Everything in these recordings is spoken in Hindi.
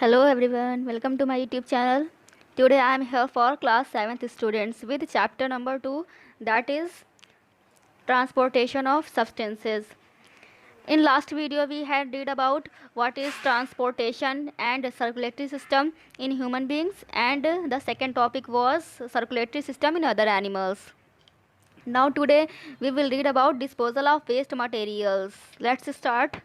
Hello everyone, welcome to my YouTube channel. Today I am here for class 7th students with chapter number 2, that is transportation of substances. In last video we had read about what is transportation and circulatory system in human beings, and the second topic was circulatory system in other animals. Now today we will read about disposal of waste materials. Let's start.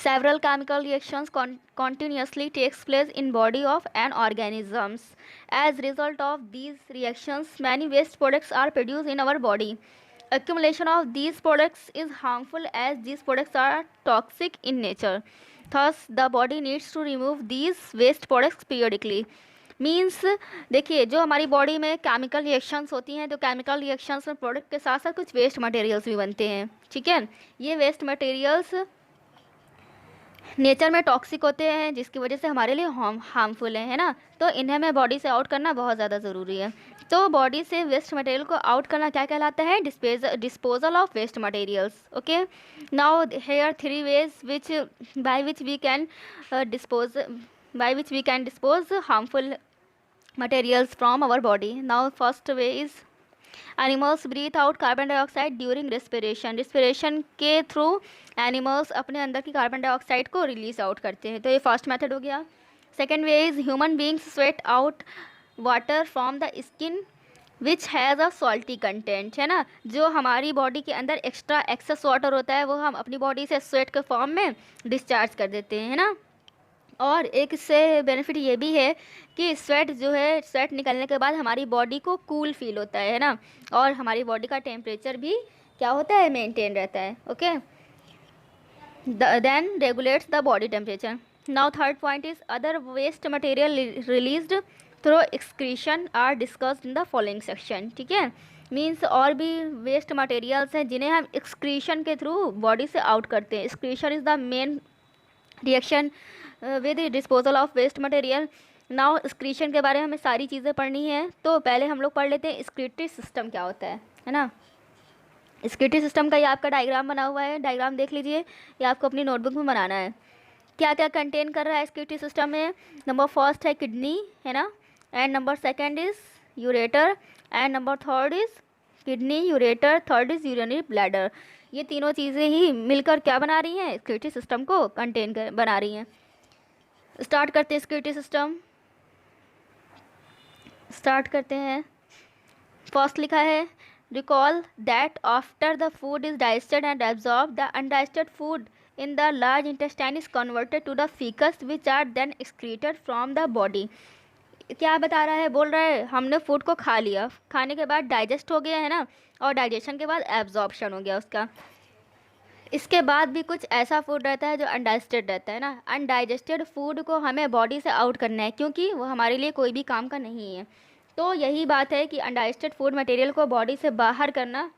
Several chemical reactions continuously takes place in body of an organisms. As result of these reactions, many waste products are produced in our body. Accumulation of these products is harmful as these products are toxic in nature. Thus, the body needs to remove these waste products periodically. Means देखिए, जो हमारी बॉडी में केमिकल रिएक्शंस होती हैं, तो केमिकल रिएक्शंस में प्रोडक्ट के साथ साथ कुछ वेस्ट मटेरियल्स भी बनते हैं. ठीक है, ये वेस्ट मटेरियल्स नेचर में टॉक्सिक होते हैं, जिसकी वजह से हमारे लिए हार्मफुल है ना. तो इन्हें हमें बॉडी से आउट करना बहुत ज़्यादा ज़रूरी है. तो बॉडी से वेस्ट मटेरियल को आउट करना क्या कहलाता है? Disposal of waste materials. Okay, now here 3 ways by which we can dispose harmful materials from our body. Now first way is animals breathe out carbon dioxide during respiration. Respiration के थ्रू एनिमल्स अपने अंदर की कार्बन डाइऑक्साइड को रिलीज आउट करते हैं. तो ये फर्स्ट मेथड हो गया. Second way is human beings sweat out water from the skin which has a salty content. है ना, जो हमारी बॉडी के अंदर एक्स्ट्रा एक्सेस वाटर होता है वो हम अपनी बॉडी से स्वेट के फॉर्म में डिस्चार्ज कर देते हैं, है ना. और एक इससे बेनिफिट ये भी है कि स्वेट निकलने के बाद हमारी बॉडी को कूल फील होता है ना, और हमारी बॉडी का टेम्परेचर भी क्या होता है? मेंटेन रहता है. Okay, then regulates the body temperature. Now third point is other waste material released through excretion are discussed in the following section. ठीक है, मीन्स और भी वेस्ट मटेरियल्स हैं जिन्हें हम एक्सक्रीशन के थ्रू बॉडी से आउट करते हैं. Excretion is the main reaction with disposal of waste material. Now excretion के बारे में हमें सारी चीज़ें पढ़नी है, तो पहले हम लोग पढ़ लेते हैं एक्सक्रीटरी सिस्टम क्या होता है ना. एक्सक्रीटरी सिस्टम का ये आपका डायग्राम बना हुआ है, डायग्राम देख लीजिए. ये आपको अपनी नोटबुक में बनाना है. क्या क्या कंटेन कर रहा है एक्सक्रीटरी सिस्टम में? नंबर फर्स्ट है किडनी, है ना, and number second is ureter, and number third is kidney, ureter, third is urinary bladder. ये तीनों चीज़ें ही मिलकर क्या बना रही हैं? एक्सक्रीटरी सिस्टम को बना रही हैं. स्टार्ट करते हैं एक्सक्रीटरी सिस्टम. स्टार्ट करते हैं. फर्स्ट लिखा है recall that after the food is digested and absorb the undigested food in the large intestine is converted to the faeces which are then excreted from the body. क्या बता रहा है? बोल रहा है हमने फूड को खा लिया, खाने के बाद डाइजेस्ट हो गया, है ना, और डाइजेशन के बाद एब्जॉर्प्शन हो गया उसका. इसके बाद भी कुछ ऐसा फूड रहता है जो अनडाइजेस्टेड रहता है ना. अनडाइजेस्टेड फूड को हमें बॉडी से आउट करना है, क्योंकि वो हमारे लिए कोई भी काम का नहीं है. तो यही बात है कि अनडाइजेस्टेड फूड मटेरियल को बॉडी से बाहर करना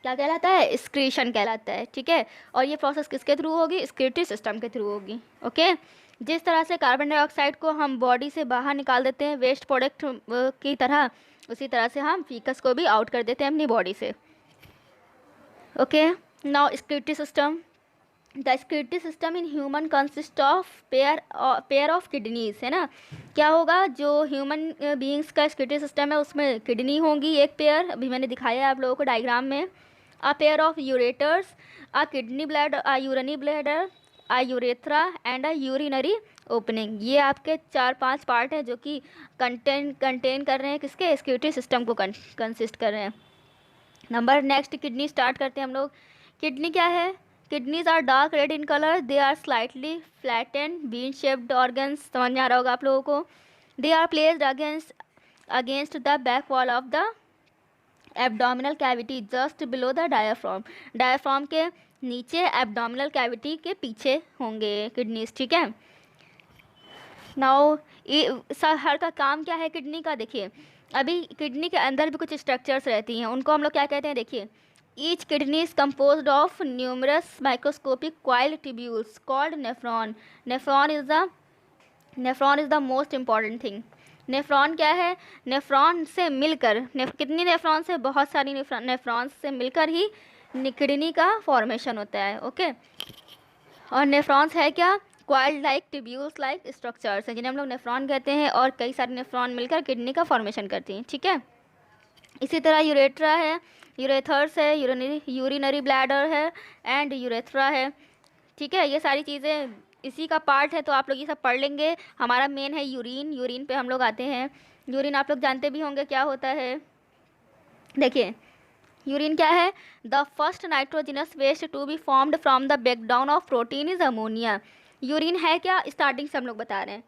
क्या कहलाता है? एक्सक्रीशन कहलाता है. ठीक है, और ये प्रोसेस किसके थ्रू होगी? एक्सक्रीटरी सिस्टम के थ्रू होगी. ओके, जिस तरह से कार्बन डाइऑक्साइड को हम बॉडी से बाहर निकाल देते हैं वेस्ट प्रोडक्ट की तरह, उसी तरह से हम फीकस को भी आउट कर देते हैं अपनी बॉडी से. Okay, now excretory system. The excretory system in human consist of pair of kidneys. है ना, क्या होगा? जो ह्यूमन बीइंग्स का excretory system है उसमें किडनी होंगी एक पेयर, अभी मैंने दिखाया है आप लोगों को डायग्राम में. A pair of ureters, a kidney bladder, a urinary bladder, a urethra and a urinary opening. ये आपके 4-5 पार्ट हैं जो कि कंटेन कर रहे हैं किसके? excretory सिस्टम को कंसिस्ट कर रहे हैं. नंबर नेक्स्ट किडनी स्टार्ट करते हैं हम लोग. किडनी क्या है? Kidneys are dark red in colour, they are slightly flattened bean shaped organs. समझ में आ रहा होगा आप लोगों को. They are placed against the back wall of the abdominal cavity just below the diaphragm. Diaphragm के नीचे एब्डोमिनल कैविटी के पीछे होंगे किडनीज. ठीक है, नाउ हर का काम क्या है किडनी का? देखिए, अभी किडनी के अंदर भी कुछ स्ट्रक्चर्स रहती हैं, उनको हम लोग क्या कहते हैं? देखिए, each kidney is composed of numerous microscopic coil tubules called nephron. Nephron is the most important thing. Nephron क्या है? नेफ्रॉन से मिलकर कितनी नेफ्रॉन से? बहुत सारी नेफ्रॉन से मिलकर ही किडनी का फॉर्मेशन होता है. ओके, और नेफ्रॉन्स है क्या? Coiled like tubules like structures हैं जिन्हें हम लोग नेफ्रॉन कहते हैं, और कई सारे नेफ्रॉन मिलकर किडनी का फॉर्मेशन करती हैं। ठीक है, इसी तरह यूरेट्रा है, यूरेथर्स है, यूरिनरी ब्लैडर है एंड यूरेथ्रा है। ठीक है, ये सारी चीज़ें इसी का पार्ट है, तो आप लोग ये सब पढ़ लेंगे। हमारा मेन है यूरिन, यूरिन पे हम लोग आते हैं। यूरिन आप लोग जानते भी होंगे क्या होता है। देखिए, यूरिन क्या है? The first nitrogenous waste to be formed from the breakdown of protein is ammonia. Urine है क्या? स्टार्टिंग से हम लोग बता रहे हैं,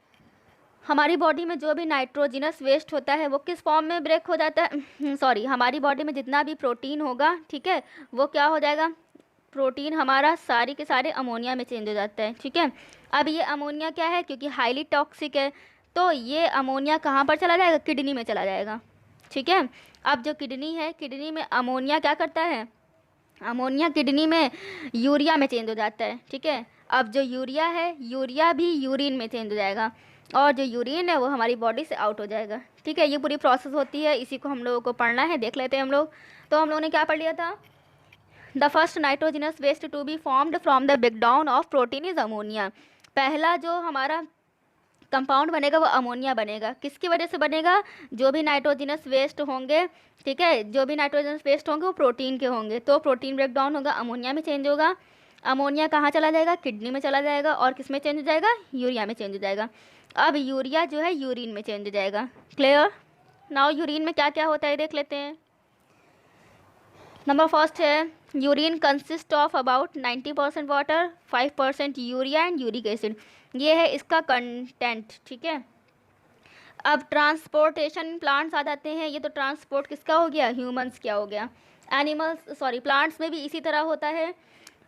हमारी बॉडी में जो भी नाइट्रोजिनस वेस्ट होता है वो किस फॉर्म में ब्रेक हो जाता है सॉरी, हमारी बॉडी में जितना भी प्रोटीन होगा, ठीक है, वो क्या हो जाएगा? प्रोटीन हमारा सारी के सारे अमोनिया में चेंज हो जाता है। ठीक है, अब ये अमोनिया क्या है? क्योंकि हाईली टॉक्सिक है, तो ये अमोनिया कहाँ पर चला जाएगा? किडनी में चला जाएगा। ठीक है, अब जो किडनी है, किडनी में अमोनिया क्या करता है? अमोनिया किडनी में यूरिया में चेंज हो जाता है। ठीक है, अब जो यूरिया है, यूरिया भी यूरिन में चेंज हो जाएगा, और जो यूरिन है वो हमारी बॉडी से आउट हो जाएगा। ठीक है, ये पूरी प्रोसेस होती है, इसी को हम लोगों को पढ़ना है, देख लेते हैं हम लोग। तो हम लोगों ने क्या पढ़ लिया था? The first nitrogenous waste to be formed from the breakdown of protein is ammonia. पहला जो हमारा कंपाउंड बनेगा वो अमोनिया बनेगा। किसकी वजह से बनेगा? जो भी नाइट्रोजिनस वेस्ट होंगे, ठीक है, जो भी नाइट्रोजनस वेस्ट होंगे वो प्रोटीन के होंगे, तो प्रोटीन ब्रेकडाउन होगा, अमोनिया में चेंज होगा। अमोनिया कहाँ चला जाएगा? किडनी में चला जाएगा, और किस में चेंज हो जाएगा? यूरिया में चेंज हो जाएगा। अब यूरिया जो है यूरिन में चेंज हो जाएगा। क्लियर? नाउ यूरिन में क्या क्या होता है देख लेते हैं। नंबर फर्स्ट है, urine consist of about 90% water, 5% urea and uric acid. ये है इसका कंटेंट। ठीक है, अब ट्रांसपोर्टेशन प्लांट्स आ जाते हैं। ये तो ट्रांसपोर्ट किसका हो गया? ह्यूमंस क्या हो गया? एनिमल्स सॉरी प्लांट्स में भी इसी तरह होता है।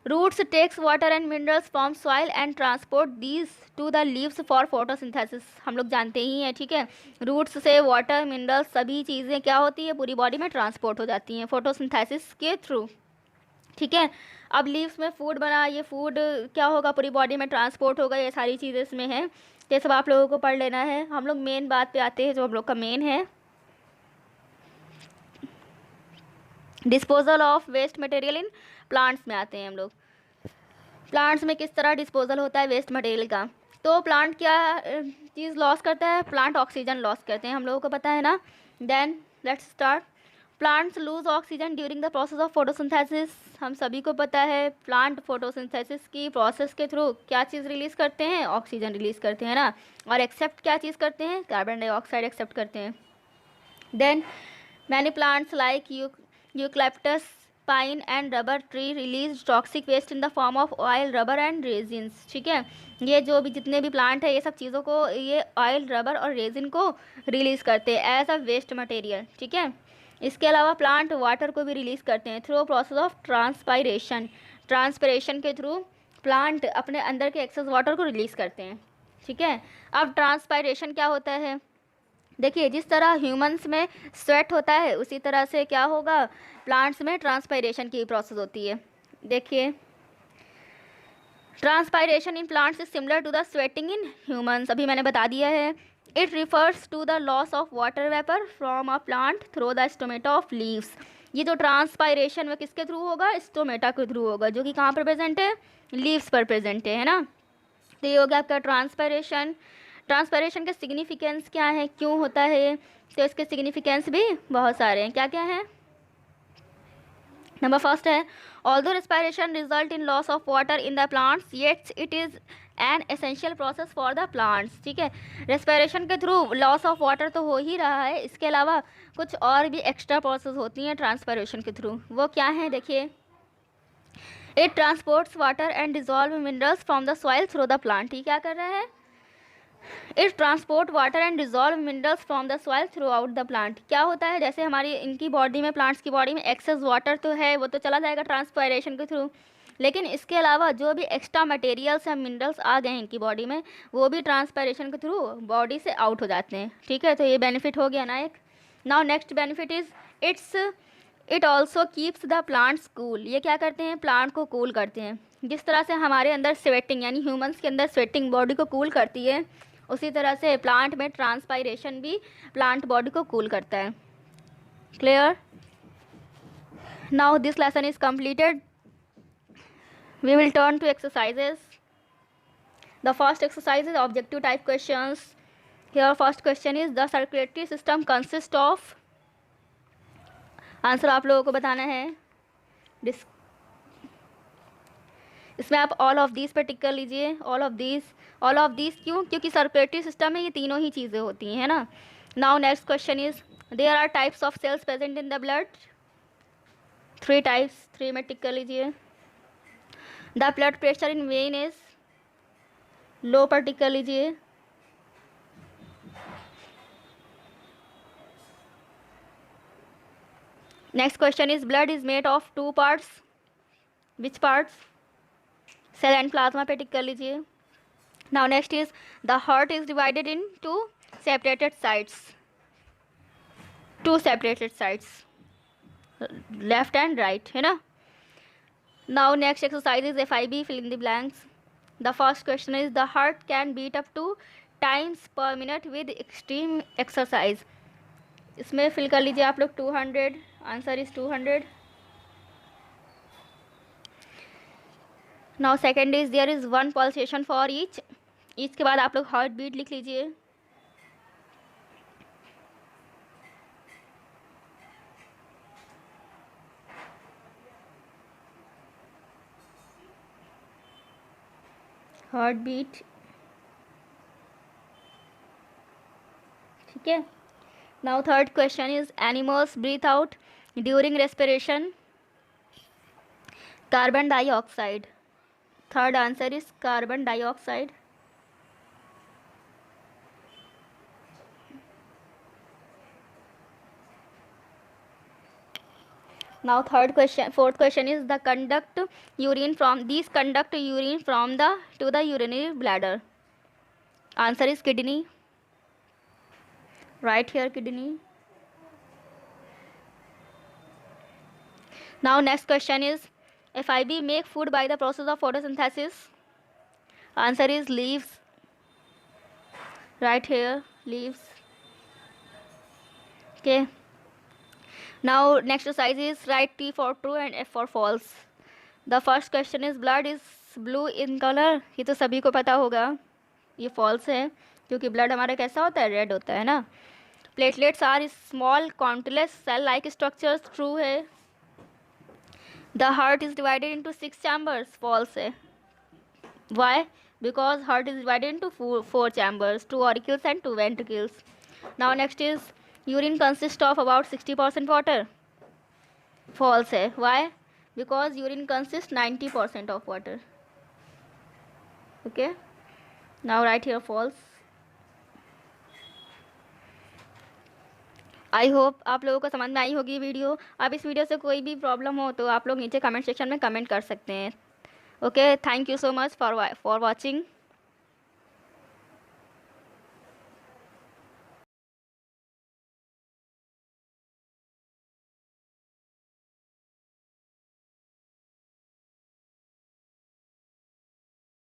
Roots takes water and minerals from soil and transport these to the leaves for photosynthesis. हम लोग जानते ही हैं। ठीक है, रूट्स से वाटर, मिनरल्स, सभी चीज़ें क्या होती है? पूरी बॉडी में ट्रांसपोर्ट हो जाती हैं फोटोसिंथेसिस के थ्रू। ठीक है, अब लीव्स में फूड बना, ये फूड क्या होगा? पूरी बॉडी में ट्रांसपोर्ट होगा, ये सारी चीज़ें इसमें हैं, तो ये सब आप लोगों को पढ़ लेना है। हम लोग मेन बात पे आते हैं, जो हम लोग का मेन है, disposal of waste material in plants में आते हैं हम लोग। प्लांट्स में किस तरह डिस्पोजल होता है वेस्ट मटेरियल का? तो प्लांट क्या चीज़ लॉस करता है? प्लांट ऑक्सीजन लॉस करते हैं, हम लोगों को पता है ना। Then let's start. Plants lose oxygen during the process of photosynthesis. हम सभी को पता है प्लांट फोटोसिंथेसिस की प्रोसेस के थ्रू क्या चीज़ रिलीज़ करते हैं? ऑक्सीजन रिलीज़ करते हैं ना, और एक्सेप्ट क्या चीज़ करते हैं? कार्बन डाइऑक्साइड एक्सेप्ट करते हैं। Then many plants like eucalyptus, pine and rubber tree release toxic waste in the form of oil, rubber and resins. ठीक है, ये जो भी जितने भी प्लांट है, ये सब चीज़ों को ये ऑयल, रबर और रेजिन को रिलीज़ करते हैं एज अ वेस्ट मटेरियल। ठीक है, इसके अलावा प्लांट वाटर को भी रिलीज़ करते हैं through process of transpiration. Transpiration के थ्रू प्लांट अपने अंदर के एक्सेस वाटर को रिलीज़ करते हैं। ठीक है, अब ट्रांसपायरेशन क्या होता है? देखिए, जिस तरह ह्यूमंस में स्वेट होता है, उसी तरह से क्या होगा? प्लांट्स में ट्रांसपायरेशन की प्रोसेस होती है। देखिए, transpiration in plants is similar to the sweating in humans. अभी मैंने बता दिया है। It refers to the loss of water vapour from a plant through the stomata of leaves. ये जो ट्रांसपायरेशन वो किसके थ्रू होगा? स्टोमेटा के थ्रू होगा, जो कि कहाँ पर प्रेजेंट है? लीव्स पर प्रेजेंट है ना। तो ये हो गया आपका ट्रांसपायरेशन। ट्रांसपायरेशन का सिग्निफिकेंस क्या है, क्यों होता है? तो इसके सिग्निफिकेंस भी बहुत सारे हैं। क्या क्या है? नंबर फर्स्ट है, although respiration result in loss of water in the plants yet it is an essential process for the plants. ठीक है, रेस्पिरेशन के थ्रू लॉस ऑफ वाटर तो हो ही रहा है, इसके अलावा कुछ और भी एक्स्ट्रा प्रोसेस होती हैं ट्रांसपायरेशन के थ्रू। वो क्या है? देखिए, it transports water and dissolve minerals from the soil through the plant. ये क्या कर रहा है? It transport water and dissolve minerals from the soil through out the plant. क्या होता है? जैसे हमारी इनकी बॉडी में, प्लांट्स की बॉडी में एक्सेस वाटर तो है, वो तो चला जाएगा ट्रांसपायरेशन के थ्रू, लेकिन इसके अलावा जो भी एक्स्ट्रा मटेरियल्स या मिनरल्स आ गए हैं इनकी बॉडी में, वो भी ट्रांसपायरेशन के थ्रू बॉडी से आउट हो जाते हैं। ठीक है, तो ये बेनिफिट हो गया ना एक। Now next benefit is it also keeps the plants cool. ये क्या करते हैं? प्लांट को कूल करते हैं। जिस तरह से हमारे अंदर स्वेटिंग, यानी ह्यूमंस के अंदर स्वेटिंग बॉडी को कूल करती है, उसी तरह से प्लांट में ट्रांसपायरेशन भी प्लांट बॉडी को कूल करता है। Clear? Now this lesson is completed, we will turn to exercises. The first exercise is objective type questions. Here first question is the circulatory system consists of, answer आप लोगों को बताना है। इसमें आप ऑल ऑफ दीज पर टिक कर लीजिए। ऑल ऑफ दीज क्यों? क्योंकि सर्कुलेटरी सिस्टम में ये तीनों ही चीज़ें होती हैं, है ना। Now next question is there are types of cells present in the blood. 3 types, 3 में टिक कर लीजिए। The blood pressure in vein is low पर टिक कर लीजिए। Next question is blood is made of 2 parts, which parts? Cell and plasma पे टिक कर लीजिए। Now next is the heart is divided in 2 separated sides, 2 separated sides, left and right, है ना। Now next exercise is FIB, fill in the blanks. The first question is the heart can beat up to times per minute with extreme exercise. इसमें फिल कर लीजिए आप लोग 200, answer is 200. Now second is there is 1 pulsation for each के बाद आप लोग हार्ट बीट लिख लीजिए। हार्ट बीट, ठीक है। Now third question is animals breathe out during respiration carbon dioxide. Third answer is carbon dioxide. Now fourth question is the conduct urine from the to the urinary bladder. Answer is kidney. Right here, kidney. Now next question is FIB make food by the process of photosynthesis. Answer is leaves. Right here, leaves. Okay. Now next exercise is write T for true and F for false. The first question is blood is blue in color. ये तो सभी को पता होगा, ये false है क्योंकि blood हमारा कैसा होता है, रेड होता है ना। Platelets are small countless cell like structures, true है। The heart is divided into 6 chambers, false है। Why? Because heart is divided into 4 chambers, 2 auricles and 2 ventricles. Now next is urine consist of about 60% water, false है। Why? Because urine consist 90% of water. Okay, now right here false. I hope आप लोगों को समझ में आई होगी वीडियो। अब इस वीडियो से कोई भी प्रॉब्लम हो तो आप लोग नीचे कमेंट सेक्शन में कमेंट कर सकते हैं। Okay, thank you so much for watching.